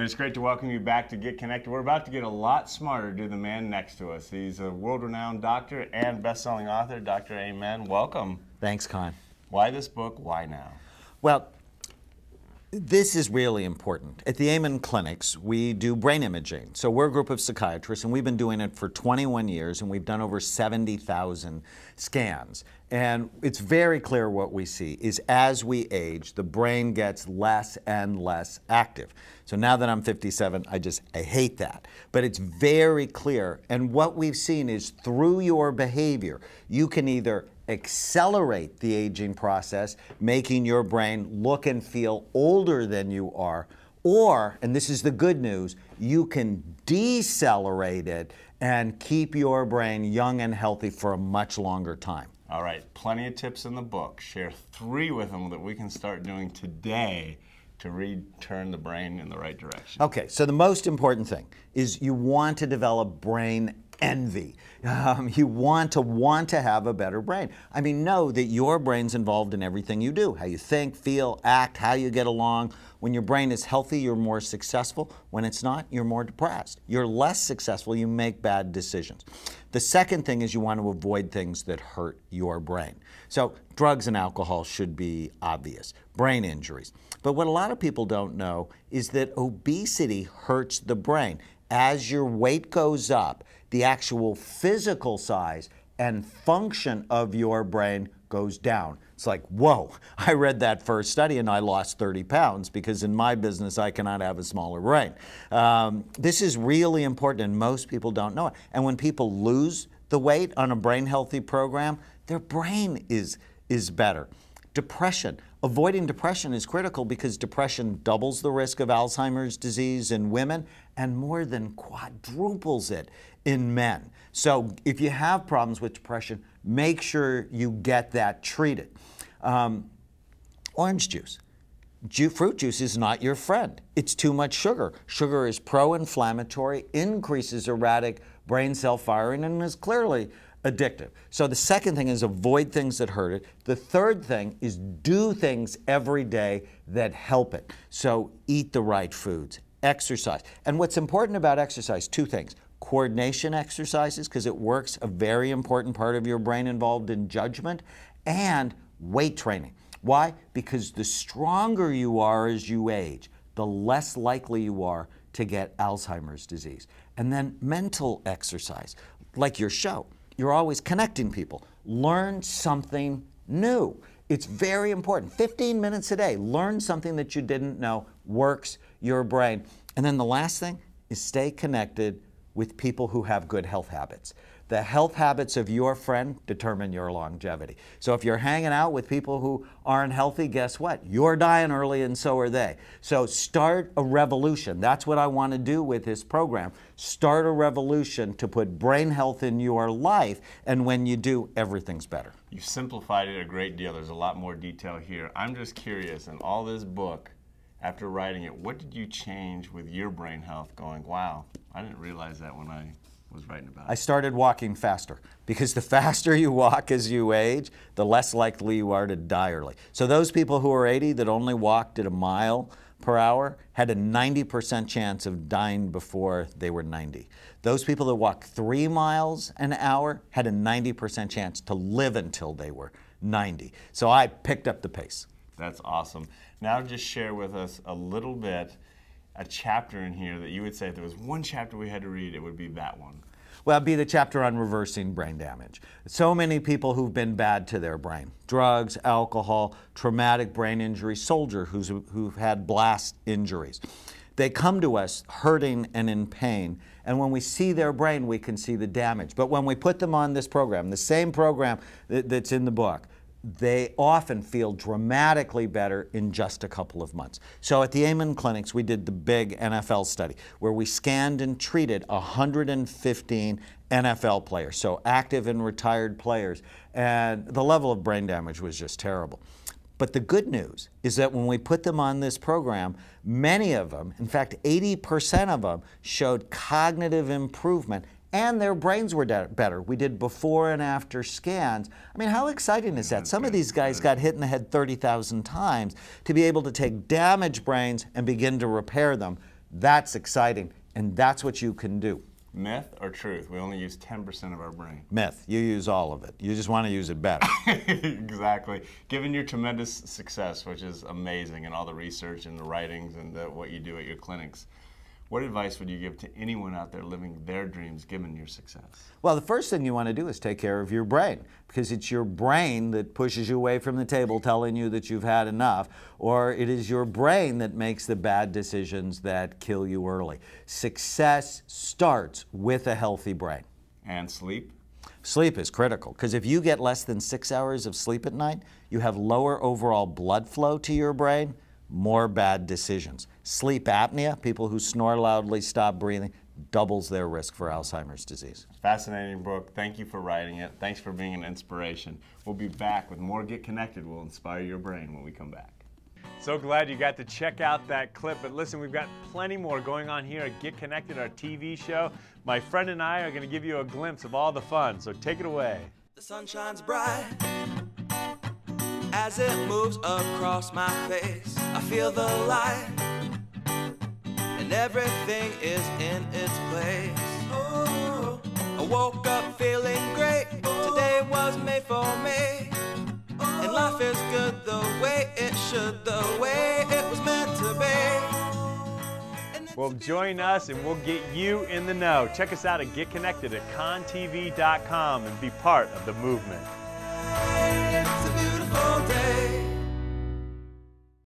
And it's great to welcome you back to Get Connected. We're about to get a lot smarter to the man next to us. He's a world-renowned doctor and best-selling author, Dr. Amen. Welcome. Thanks, Conn. Why this book? Why now? Well, this is really important. At the Amen Clinics, we do brain imaging. So we're a group of psychiatrists, and we've been doing it for 21 years, and we've done over 70,000 scans. And it's very clear what we see is as we age, the brain gets less and less active. So now that I'm 57, I hate that. But it's very clear. And what we've seen is through your behavior, you can either accelerate the aging process, making your brain look and feel older than you are, or, and this is the good news, you can decelerate it and keep your brain young and healthy for a much longer time. All right, plenty of tips in the book. Share 3 with them that we can start doing today to return the brain in the right direction. Okay, so the most important thing is you want to develop brain envy. You want to have a better brain. I mean, know that your brain's involved in everything you do. How you think, feel, act, how you get along. When your brain is healthy, you're more successful. When it's not, you're more depressed. You're less successful, you make bad decisions. The second thing is you want to avoid things that hurt your brain. So drugs and alcohol should be obvious. Brain injuries. But what a lot of people don't know is that obesity hurts the brain. As your weight goes up, the actual physical size and function of your brain goes down. It's like, whoa, I read that first study and I lost 30 pounds because in my business I cannot have a smaller brain. This is really important and most people don't know it. And when people lose the weight on a brain healthy program, their brain is better. Depression. Avoiding depression is critical because depression doubles the risk of Alzheimer's disease in women and more than quadruples it in men. So if you have problems with depression, make sure you get that treated. Orange juice. Fruit juice is not your friend. It's too much sugar. Sugar is pro-inflammatory, increases erratic brain cell firing, and is clearly addictive. So the second thing is avoid things that hurt it. The third thing is do things every day that help it. So eat the right foods, exercise. And what's important about exercise, 2 things. Coordination exercises, because it works, a very important part of your brain involved in judgment, and weight training. Why? Because the stronger you are as you age, the less likely you are to get Alzheimer's disease. And then mental exercise, like your show. You're always connecting people. Learn something new. It's very important. 15 minutes a day. Learn something that you didn't know works your brain. And then the last thing is stay connected with people who have good health habits. The health habits of your friend determine your longevity. So if you're hanging out with people who aren't healthy, guess what? You're dying early and so are they. So start a revolution. That's what I want to do with this program. Start a revolution to put brain health in your life, and when you do, everything's better. You simplified it a great deal. There's a lot more detail here. I'm just curious, in all this book, after writing it, what did you change with your brain health going, wow, I didn't realize that when I was writing about it? I started walking faster because the faster you walk as you age, the less likely you are to die early. So those people who are 80 that only walked at a mile per hour had a 90% chance of dying before they were 90. Those people that walk 3 miles an hour had a 90% chance to live until they were 90. So I picked up the pace. That's awesome. Now just share with us a little bit, a chapter in here that you would say if there was one chapter we had to read, it would be that one. Well, it'd be the chapter on reversing brain damage. So many people who've been bad to their brain. Drugs, alcohol, traumatic brain injury, soldiers who've had blast injuries. They come to us hurting and in pain, and when we see their brain, we can see the damage. But when we put them on this program, the same program that's in the book, they often feel dramatically better in just a couple of months. So at the Amen Clinics, we did the big NFL study where we scanned and treated 115 NFL players, so active and retired players, and the level of brain damage was just terrible. But the good news is that when we put them on this program, many of them, in fact 80% of them, showed cognitive improvement and their brains were better. We did before and after scans. I mean, how exciting is that? Some of these guys got hit in the head 30,000 times. To be able to take damaged brains and begin to repair them, That's exciting, and that's what you can do. Myth or truth? We only use 10% of our brain. Myth. You use all of it. You just want to use it better. Exactly. Given your tremendous success, which is amazing, and all the research and the writings and what you do at your clinics, what advice would you give to anyone out there living their dreams given your success? Well, the first thing you want to do is take care of your brain, because it's your brain that pushes you away from the table telling you that you've had enough, or it is your brain that makes the bad decisions that kill you early. Success starts with a healthy brain. And sleep? Sleep is critical, because if you get less than 6 hours of sleep at night, you have lower overall blood flow to your brain, more bad decisions. Sleep apnea, people who snore loudly, stop breathing, doubles their risk for Alzheimer's disease. Fascinating book. Thank you for writing it. Thanks for being an inspiration. We'll be back with more Get Connected. We'll inspire your brain when we come back. So glad you got to check out that clip. But listen, we've got plenty more going on here at Get Connected, our TV show. My friend and I are going to give you a glimpse of all the fun. So take it away. The sun shines bright as it moves across my face. I feel the light and everything is in its place. Oh, I woke up feeling great. Today was made for me. And life is good the way it should, the way it was meant to be. Well, join us and we'll get you in the know. Check us out at Get Connected at conntv.com and be part of the movement.